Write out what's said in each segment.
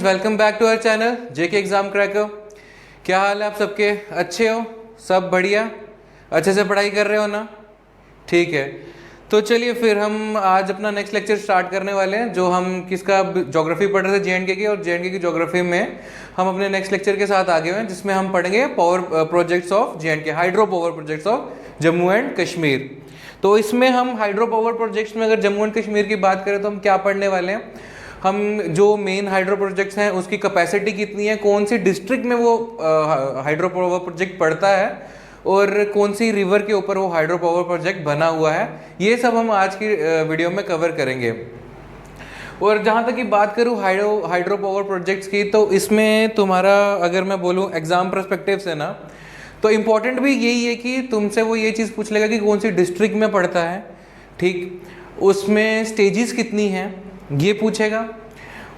Welcome back to our channel JK exam cracker. क्या हाल है आप सबके? अच्छे हो? सब बढ़िया? अच्छे से पढ़ाई कर रहे हो ना? ठीक है, तो चलिए फिर हम आज अपना नेक्स्ट लेक्चर स्टार्ट करने वाले हैं। जो हम किसका ज्योग्राफी पढ़ रहे थे जे.एंड.के की, और जे.एंड.के की ज्योग्राफी में हम अपने नेक्स्ट लेक्चर के साथ आगे हुए हैं, जिसमें हम पढ़ेंगे power projects of J&K, hydro power projects of Jammu and Kashmir. तो इसमें हम हाइड्रो पावर प्रोजेक्ट्स में अगर जम्मू एंड कश्मीर की बात करें तो हम क्या पढ़ने वाले हैं? हम जो मेन हाइड्रो प्रोजेक्ट्स हैं उसकी कैपेसिटी कितनी है, कौन सी डिस्ट्रिक्ट में वो हाइड्रो पावर प्रोजेक्ट पड़ता है, और कौन सी रिवर के ऊपर वो हाइड्रो पावर प्रोजेक्ट बना हुआ है, ये सब हम आज की वीडियो में कवर करेंगे। और जहाँ तक की बात करूँ हाइड्रो पावर प्रोजेक्ट्स की, तो इसमें तुम्हारा अगर मैं बोलूँ एग्जाम पर्सपेक्टिव से ना, तो इम्पॉर्टेंट भी यही है कि तुमसे वो ये चीज़ पूछ लेगा कि कौन सी डिस्ट्रिक्ट में पड़ता है, ठीक, उसमें स्टेजेस कितनी हैं ये पूछेगा।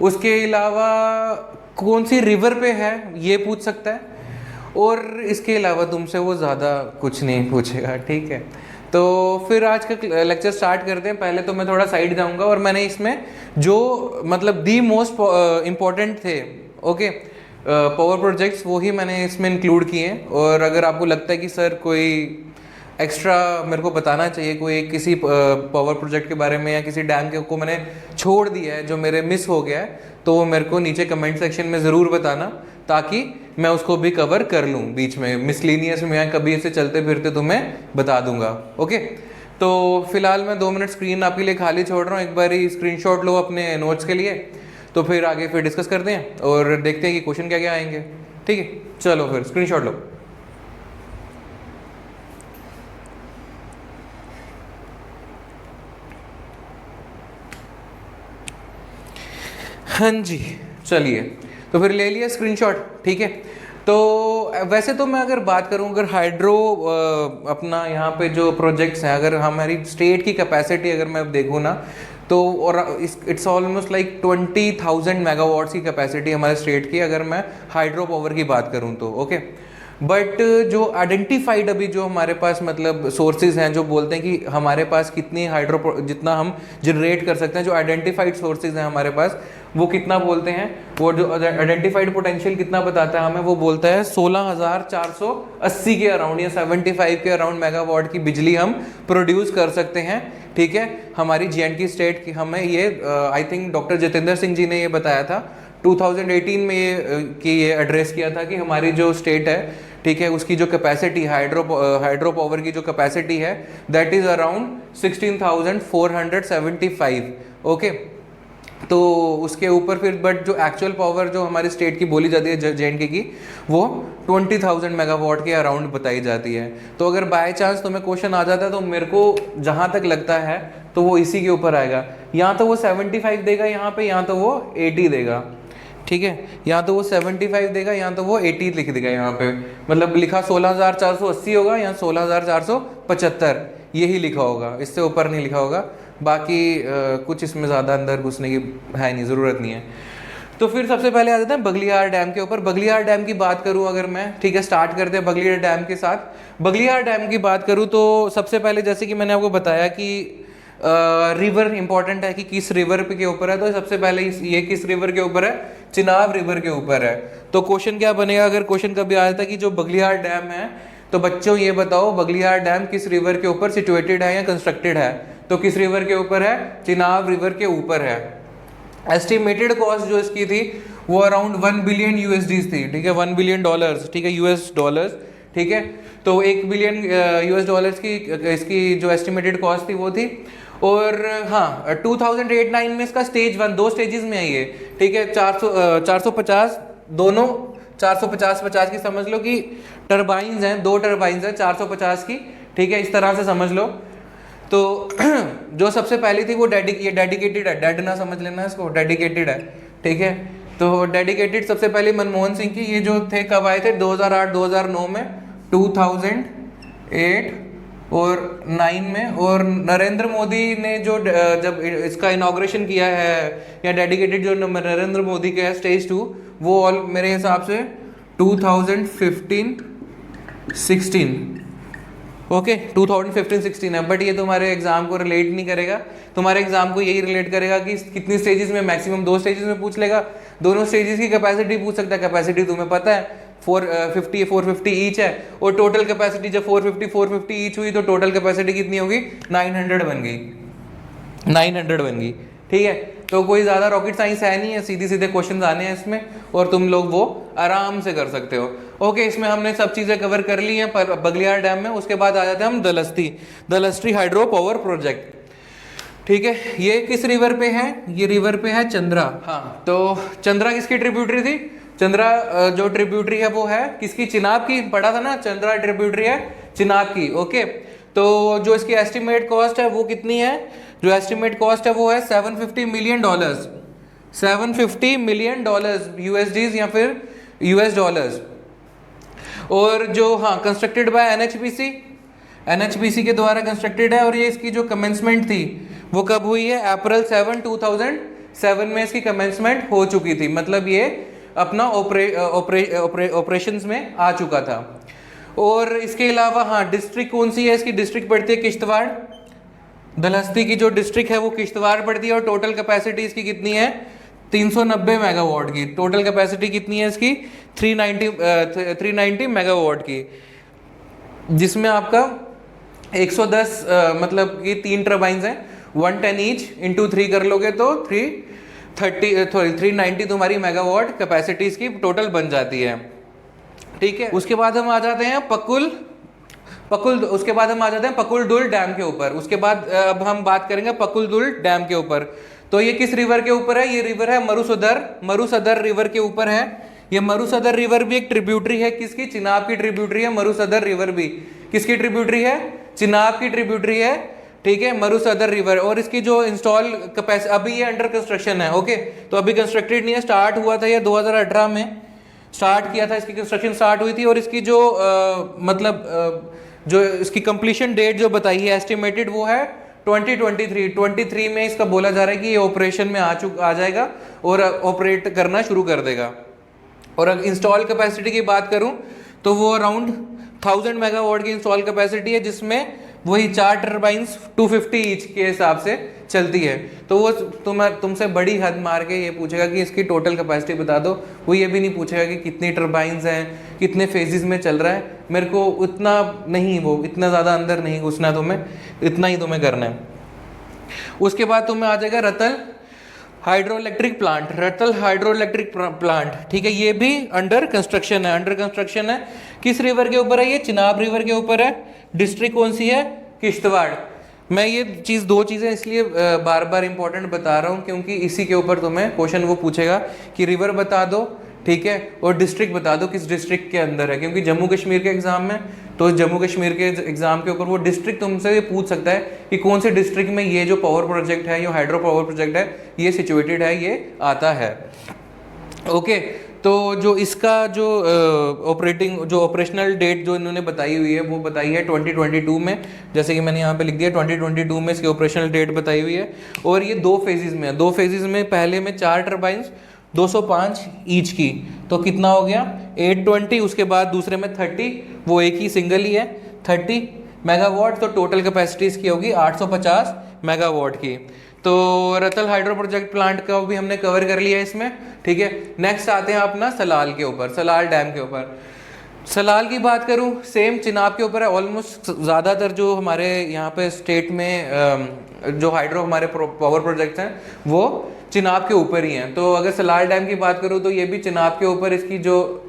उसके अलावा कौन सी रिवर पे है ये पूछ सकता है, और इसके अलावा तुमसे वो ज़्यादा कुछ नहीं पूछेगा, ठीक है। तो फिर आज का लेक्चर स्टार्ट करते हैं। पहले तो मैं थोड़ा साइड जाऊंगा और मैंने इसमें जो मतलब दी मोस्ट इम्पॉर्टेंट थे, ओके, पावर प्रोजेक्ट्स, वो ही मैंने इसमें इंक्लूड किए हैं। और अगर आपको लगता है कि सर कोई एक्स्ट्रा मेरे को बताना चाहिए, कोई किसी पावर प्रोजेक्ट के बारे में या किसी डैम के को मैंने छोड़ दिया है जो मेरे मिस हो गया है, तो वो मेरे को नीचे कमेंट सेक्शन में ज़रूर बताना, ताकि मैं उसको भी कवर कर लूँ बीच में, मिसलीनियस में या कभी ऐसे चलते फिरते तुम्हें बता दूंगा, ओके। तो फिलहाल मैं 2 मिनट स्क्रीन आपके लिए खाली छोड़ रहा हूँ, एक बार ही स्क्रीनशॉट लो अपने नोट्स के लिए, तो फिर आगे फिर डिस्कस करते हैं और देखते हैं कि क्वेश्चन क्या क्या आएंगे, ठीक है। चलो फिर स्क्रीनशॉट लो। हाँ जी, चलिए, तो फिर ले लिया स्क्रीनशॉट, ठीक है। तो वैसे तो मैं अगर बात करूं, अगर हाइड्रो अपना यहाँ पे जो प्रोजेक्ट्स हैं, अगर हमारी स्टेट की कैपेसिटी अगर मैं देखूँ ना, तो और इट्स ऑलमोस्ट लाइक 20,000 मेगावाट्स की कैपेसिटी हमारे स्टेट की, अगर मैं हाइड्रो पावर की बात करूँ तो, ओके। बट जो आइडेंटिफाइड अभी जो हमारे पास मतलब सोर्सेज हैं जो बोलते हैं कि हमारे पास कितनी हाइड्रो जितना हम जनरेट कर सकते हैं, जो आइडेंटिफाइड सोर्सेज हैं हमारे पास, वो कितना बोलते हैं, वो जो आइडेंटिफाइड पोटेंशियल कितना बताता है हमें, वो बोलता है 16,480 के अराउंड या 75 के अराउंड मेगावाट की बिजली हम प्रोड्यूस कर सकते हैं, ठीक है, हमारी जे.एंड.के स्टेट की। हमें ये I think doctor Jitendra Singh ji ने ये बताया था 2018 में ये एड्रेस किया था कि हमारी जो स्टेट है, ठीक है, उसकी जो कैपेसिटी हाइड्रो पावर की जो कैपेसिटी है दैट इज अराउंड 16,475, ओके। तो उसके ऊपर फिर बट जो एक्चुअल पावर जो हमारी स्टेट की बोली जाती है जे.एंड.के की, वो 20,000 मेगावाट के अराउंड बताई जाती है। तो अगर बाय चांस तुम्हें क्वेश्चन आ जाता है, तो मेरे को जहाँ तक लगता है तो वो इसी के ऊपर आएगा, यहाँ तो वो 75 देगा यहाँ पे, यहाँ तो वो 80 देगा, ठीक है, यहाँ तो वो 75 देगा, यहाँ तो वो 80 लिख देगा यहाँ पे, मतलब लिखा 16,480 होगा, यहाँ 16,475 यही लिखा होगा, इससे ऊपर नहीं लिखा होगा। बाकी कुछ इसमें ज़्यादा अंदर घुसने की है नहीं, ज़रूरत नहीं है। तो फिर सबसे पहले आ जाते हैं बगलियार डैम के ऊपर। बगलियार डैम की बात करूँ अगर मैं, ठीक है, स्टार्ट करते हैं बगलियार डैम के साथ। बगलियार डैम की बात करूँ तो सबसे पहले जैसे कि मैंने आपको बताया कि रिवर इंपॉर्टेंट है कि किस रिवर के ऊपर है, तो सबसे पहले ये किस रिवर के ऊपर है, चिनाब रिवर के ऊपर है। तो क्वेश्चन क्या बनेगा अगर क्वेश्चन कभी आ जाता है कि जो बगलियार डैम है, तो बच्चों ये बताओ बगलियार डैम किस रिवर के ऊपर सिचुएटेड है या कंस्ट्रक्टेड है, तो किस रिवर के ऊपर है, चिनाब रिवर के ऊपर है। एस्टिमेटेड कॉस्ट जो इसकी थी वो अराउंड 1 बिलियन USD थी, ठीक है, $1 बिलियन, ठीक है, US डॉलर्स, ठीक है। तो 1 बिलियन US डॉलर्स की इसकी जो एस्टिमेटेड कॉस्ट थी वो थी। और हाँ, 2008-9 में इसका स्टेज 1, 2 स्टेजेस में आई है, ठीक है, 450 दोनों 450 की समझ लो कि टर्बाइंस हैं, 2 टर्बाइंस हैं 450 की, ठीक है, इस तरह से समझ लो। तो जो सबसे पहली थी वो डेडिकेटेड है, डेड ना समझ लेना इसको, डेडिकेटेड है, ठीक है। तो डेडिकेटेड सबसे पहले मनमोहन सिंह की, ये जो थे कब आए थे, 2008-2009 में, 2008 और 9 में। और नरेंद्र मोदी ने जो जब इसका इनॉग्रेशन किया है या डेडिकेटेड जो नरेंद्र मोदी का है स्टेज 2, वो ऑल मेरे हिसाब से 2015-16, ओके, 2015-16 है। बट ये तुम्हारे एग्जाम को रिलेट नहीं करेगा, तुम्हारे एग्जाम को यही रिलेट करेगा कि कितनी स्टेजेस में, मैक्सिमम 2 स्टेजेस में पूछ लेगा, दोनों स्टेजेस की कैपेसिटी पूछ सकता है, कैपेसिटी तुम्हें पता है 450 ईच है, और टोटल कैपेसिटी जब 450 ईच हुई तो टोटल कैपेसिटी कितनी होगी, 900 बन गई, 900 बन गई। ठीक है, तो कोई ज़्यादा रॉकेट साइंस है नहीं है, सीधे सीधे क्वेश्चंस आने हैं इसमें और तुम लोग वो आराम से कर सकते हो। ओके, इसमें हमने सब चीज़ें कवर कर ली हैं पर बगलियार डैम में। उसके बाद आ जाते हैं हम दलस्ती हाइड्रो पावर प्रोजेक्ट। ठीक है, ये किस रिवर पे है, ये रिवर पे है चंद्रा। हाँ, तो चंद्रा किसकी ट्रिब्यूटरी थी, चंद्रा जो ट्रिब्यूटरी है वो है किसकी, चिनाब की, पढ़ा था ना, चंद्रा ट्रिब्यूटरी है चिनाब की। ओके, तो जो इसकी एस्टिमेट कॉस्ट है वो कितनी है, जो एस्टिमेट कॉस्ट है वो है $750 मिलियन, $750 मिलियन USDs या फिर US डॉलर्स। और जो हाँ कंस्ट्रक्टेड बाय NHPC के द्वारा कंस्ट्रक्टेड है, और ये इसकी जो कमेंसमेंट थी वो कब हुई है, अप्रैल 7, 2007 में इसकी कमेंसमेंट हो चुकी थी, मतलब ये अपना ऑपरेशंस में आ चुका था। और इसके अलावा हाँ डिस्ट्रिक्ट कौन सी है, इसकी डिस्ट्रिक्ट पड़ती है किश्तवाड़, दलहस्ती की जो डिस्ट्रिक्ट है वो किश्तवाड़ पड़ती है, और टोटल कैपेसिटी इसकी कितनी है, 390 मेगावाट की। टोटल कैपेसिटी कितनी है इसकी, 390 मेगावाट की, जिसमें आपका 110 मतलब ये 3 टर्बाइंस हैं, 110 ईच इंटू 3 कर लोगे तो 390 तुम्हारी मेगावाट कैपेसिटी इसकी टोटल बन जाती है। ठीक है, उसके बाद हम आ जाते हैं उसके बाद हम आ जाते हैं पकुलदुल डैम के ऊपर। उसके बाद अब हम बात करेंगे पकुलदुल डैम के ऊपर। तो ये किस रिवर के ऊपर है, ये रिवर है मरुसदर रिवर के ऊपर है। ये मरुसदर रिवर भी एक ट्रिब्यूटरी है किसकी, चिनाब की ट्रिब्यूटरी है। मरुसदर रिवर भी किसकी ट्रिब्यूटरी है, चिनाब की ट्रिब्यूटरी है। ठीक है, मरुसदर रिवर। और इसकी जो इंस्टॉल कैपेसिटी, अभी ये अंडर कंस्ट्रक्शन है। ओके, तो अभी कंस्ट्रक्टेड नहीं है, स्टार्ट हुआ था ये 2018 में स्टार्ट किया था, इसकी कंस्ट्रक्शन स्टार्ट हुई थी। और इसकी जो जो इसकी कंप्लीशन डेट जो बताई है एस्टिमेटेड वो है 2023 में इसका बोला जा रहा है कि ये ऑपरेशन में आ जाएगा और ऑपरेट करना शुरू कर देगा। और अगर इंस्टॉल कैपेसिटी की बात करूं तो वो अराउंड 1000 मेगावाट की इंस्टॉल कैपेसिटी है, जिसमें वही 4 टर्बाइंस 250 ईच के हिसाब से चलती है। तो वो तुमसे बड़ी हद मार के ये पूछेगा कि इसकी टोटल कैपेसिटी बता दो, वो ये भी नहीं पूछेगा कि कितनी टर्बाइंस हैं, कितने फेजेस में चल रहा है। मेरे को उतना नहीं, वो इतना ज़्यादा अंदर नहीं घुसना, तुम्हें इतना ही तुम्हें करना है। उसके बाद तुम्हें आ जाएगा रतल हाइड्रो इलेक्ट्रिक प्लांट। ठीक है, ये भी अंडर कंस्ट्रक्शन है। किस रिवर के ऊपर है, ये चिनाब रिवर के ऊपर है। डिस्ट्रिक्ट कौन सी है, किश्तवाड़। मैं ये दो चीज़ें इसलिए बार बार इंपॉर्टेंट बता रहा हूँ क्योंकि इसी के ऊपर तुम्हें क्वेश्चन वो पूछेगा कि रिवर बता दो, ठीक है, और डिस्ट्रिक्ट बता दो किस डिस्ट्रिक्ट के अंदर है। क्योंकि जम्मू कश्मीर के एग्जाम में, तो जम्मू कश्मीर के एग्जाम के ऊपर वो डिस्ट्रिक्ट तुमसे ये पूछ सकता है कि कौन से डिस्ट्रिक्ट में ये जो पावर प्रोजेक्ट है, ये हाइड्रो पावर प्रोजेक्ट है, ये सिचुएटेड है, ये आता है। ओके, तो जो इसका जो ऑपरेशनल डेट जो इन्होंने बताई हुई है वो बताई है 2022 में, जैसे कि मैंने यहाँ पे लिख दिया 2022 में इसकी ऑपरेशनल डेट बताई हुई है। और ये 2 फेजेस में है, 2 फेजेस में, पहले में 4 टर्बाइंस 205 ईच की, तो कितना हो गया 820। उसके बाद दूसरे में 30, वो एक ही सिंगल ही है 30 मेगावाट, तो टोटल कैपेसिटी इसकी होगी 850 मेगावाट की। तो रतल हाइड्रो प्रोजेक्ट प्लांट का भी हमने कवर कर लिया इसमें। ठीक है, नेक्स्ट आते हैं अपना सलाल के ऊपर, सलाल डैम के ऊपर। सलाल की बात करूं, सेम चिनाब के ऊपर है। ऑलमोस्ट ज़्यादातर जो हमारे यहाँ पे स्टेट में जो हाइड्रो हमारे पावर प्रोजेक्ट्स हैं वो चिनाब के ऊपर ही हैं। तो अगर सलाल डैम की बात करूं तो ये भी चिनाब के ऊपर, इसकी जो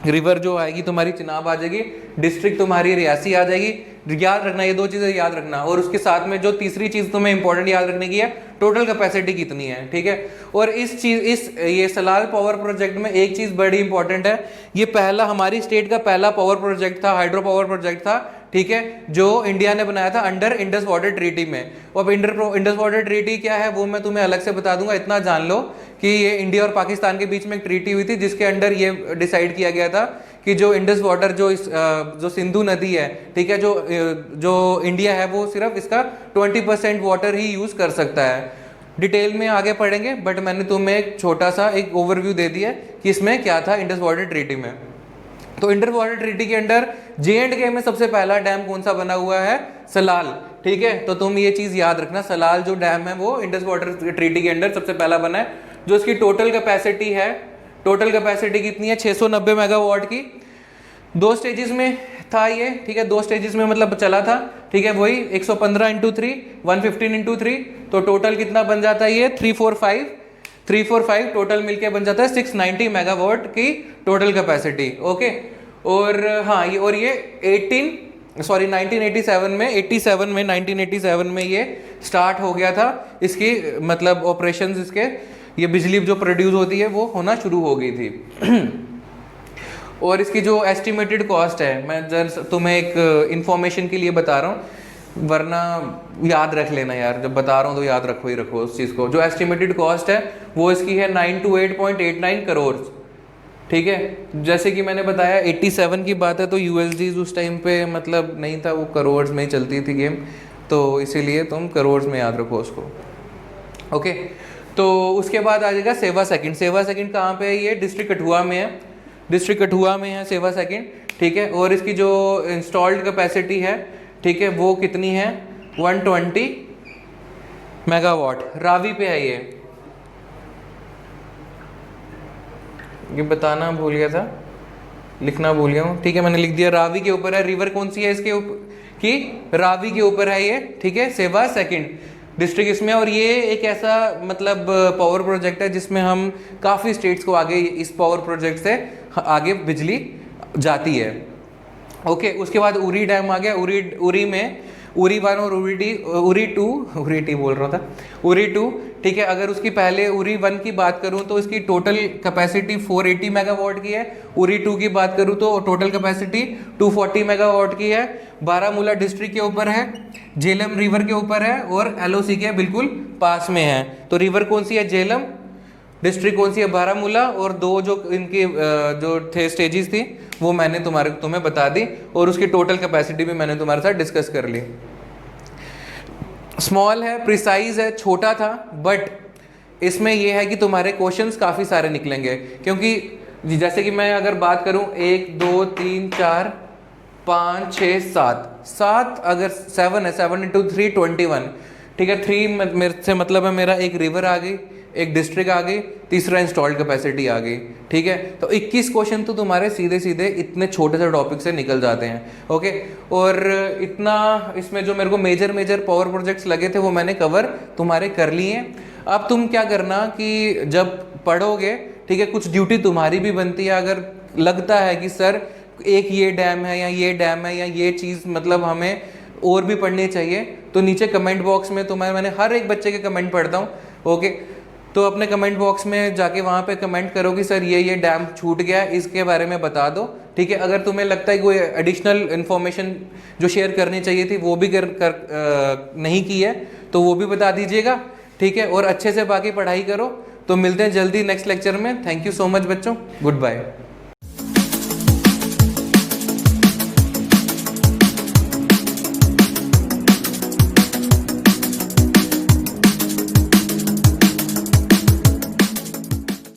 रिवर जो आएगी तुम्हारी चिनाब आ जाएगी, डिस्ट्रिक्ट तुम्हारी रियासी आ जाएगी। याद रखना, ये 2 चीज़ें याद रखना। और उसके साथ में जो तीसरी चीज़ तुम्हें इंपॉर्टेंट याद रखने की है, टोटल कैपेसिटी कितनी है। ठीक है, और ये सलाल पावर प्रोजेक्ट में एक चीज़ बड़ी इंपॉर्टेंट है, ये पहला हमारी स्टेट का पहला पावर प्रोजेक्ट था, हाइड्रो पावर प्रोजेक्ट था। ठीक है, जो इंडिया ने बनाया था अंडर इंडस वाटर ट्रीटी में। अब इंडस वाटर ट्रीटी क्या है वो मैं तुम्हें अलग से बता दूंगा। इतना जान लो कि ये इंडिया और पाकिस्तान के बीच में एक ट्रीटी हुई थी जिसके अंडर ये डिसाइड किया गया था कि जो इंडस वाटर जो सिंधु नदी है, ठीक है, जो इंडिया है वो सिर्फ इसका 20% वाटर ही यूज़ कर सकता है। डिटेल में आगे पढ़ेंगे, बट मैंने तुम्हें एक छोटा सा एक ओवरव्यू दे दिया कि इसमें क्या था इंडस वाटर ट्रीटी में। तो इंडस वाटर ट्रीटी के अंडर J&K में सबसे पहला डैम कौन सा बना हुआ है, सलाल। ठीक है, तो तुम ये चीज़ याद रखना, सलाल जो डैम है वो इंडस वाटर ट्रीटी के अंडर सबसे पहला बना है जो इसकी टोटल कैपेसिटी है, टोटल कैपेसिटी कितनी है 690 मेगावाट की। 2 स्टेजेस में था ये, ठीक है, 2 स्टेजेस में मतलब चला था, ठीक है, वही 115 इंटू 3, 115 इंटू 3, तो टोटल कितना बन जाता है ये 345 टोटल मिलके बन जाता है 690 मेगावाट की टोटल कैपेसिटी। ओके, और हाँ ये 1987 में ये स्टार्ट हो गया था, इसकी मतलब ऑपरेशंस, इसके ये बिजली जो प्रोड्यूस होती है वो होना शुरू हो गई थी। और इसकी जो एस्टिमेटेड कॉस्ट है, मैं जरा तुम्हें एक इंफॉर्मेशन के लिए बता रहा हूँ, वरना याद रख लेना यार, जब बता रहा हूँ तो याद रखो ही रखो उस चीज़ को। जो एस्टिमेटेड कॉस्ट है वो इसकी है 928.89 करोड़, ठीक है। जैसे कि मैंने बताया 87 की बात है, तो यूएसडीज उस टाइम पे मतलब नहीं था, वो करोड़ में ही चलती थी गेम, तो इसीलिए तुम करोड़ में याद रखो उसको। ओके, तो उसके बाद आ जाएगा सेवा सेकंड। सेवा सेकंड कहाँ पे है? ये डिस्ट्रिक्ट कठुआ में है, डिस्ट्रिक्ट कठुआ में है सेवा सेकंड, ठीक है। और इसकी जो इंस्टॉल्ड कैपेसिटी है, ठीक है, वो कितनी है 120 मेगावाट। रावी पे है ये बताना भूल गया था, लिखना भूल गया हूँ, ठीक है, मैंने लिख दिया। रावी के ऊपर है। रिवर कौन सी है इसके ऊपर की? रावी के ऊपर है ये, ठीक है, सेवा सेकंड डिस्ट्रिक्ट इसमें। और ये एक ऐसा मतलब पावर प्रोजेक्ट है जिसमें हम काफ़ी स्टेट्स को आगे इस पावर प्रोजेक्ट से आगे बिजली जाती है। ओके, उसके बाद उरी डैम आ गया। उरी में उरी 1 और उरी टू, ठीक है। अगर उसकी पहले उरी 1 की बात करूं तो इसकी टोटल कैपेसिटी 480 मेगावाट की है। उरी 2 की बात करूं तो टोटल कैपेसिटी 240 मेगावाट की है। बारामूला डिस्ट्रिक्ट के ऊपर है, झेलम रिवर के ऊपर है और एलओसी के बिल्कुल पास में है। तो रिवर कौन सी है? झेलम। डिस्ट्रिक्ट कौन सी है? बारामूला। और 2 जो इनकी जो थे स्टेजेस थी वो मैंने तुम्हें बता दी, और उसकी टोटल कैपेसिटी भी मैंने तुम्हारे साथ डिस्कस कर ली। स्मॉल है, प्रिसाइज है, छोटा था, बट इसमें यह है कि तुम्हारे क्वेश्चंस काफ़ी सारे निकलेंगे, क्योंकि जैसे कि मैं अगर बात करूं 1 2 3 4 5 6 7 अगर 7 है, 7 इंटू 3 21, ठीक है। 3 मेरे से मतलब है मेरा एक रिवर आ गई, एक डिस्ट्रिक्ट आ गई, तीसरा इंस्टॉल्ड कैपेसिटी आ गई, ठीक है। तो 21 क्वेश्चन तो तुम्हारे सीधे सीधे इतने छोटे से टॉपिक से निकल जाते हैं। ओके, और इतना इसमें जो मेरे को मेजर पावर प्रोजेक्ट्स लगे थे वो मैंने कवर तुम्हारे कर लिए। अब तुम क्या करना कि जब पढ़ोगे, ठीक है, कुछ ड्यूटी तुम्हारी भी बनती है। अगर लगता है कि सर एक ये डैम है या ये डैम है या ये चीज़ मतलब हमें और भी पढ़नी चाहिए, तो नीचे कमेंट बॉक्स में मैंने हर एक बच्चे के कमेंट पढ़ता हूँ। ओके, तो अपने कमेंट बॉक्स में जाके वहाँ पे कमेंट करो कि सर ये डैम छूट गया, इसके बारे में बता दो, ठीक है। अगर तुम्हें लगता है कोई एडिशनल इन्फॉर्मेशन जो शेयर करनी चाहिए थी वो भी नहीं की है तो वो भी बता दीजिएगा, ठीक है। और अच्छे से बाकी पढ़ाई करो। तो मिलते हैं जल्दी नेक्स्ट लेक्चर में। थैंक यू सो मच बच्चों, गुड बाय।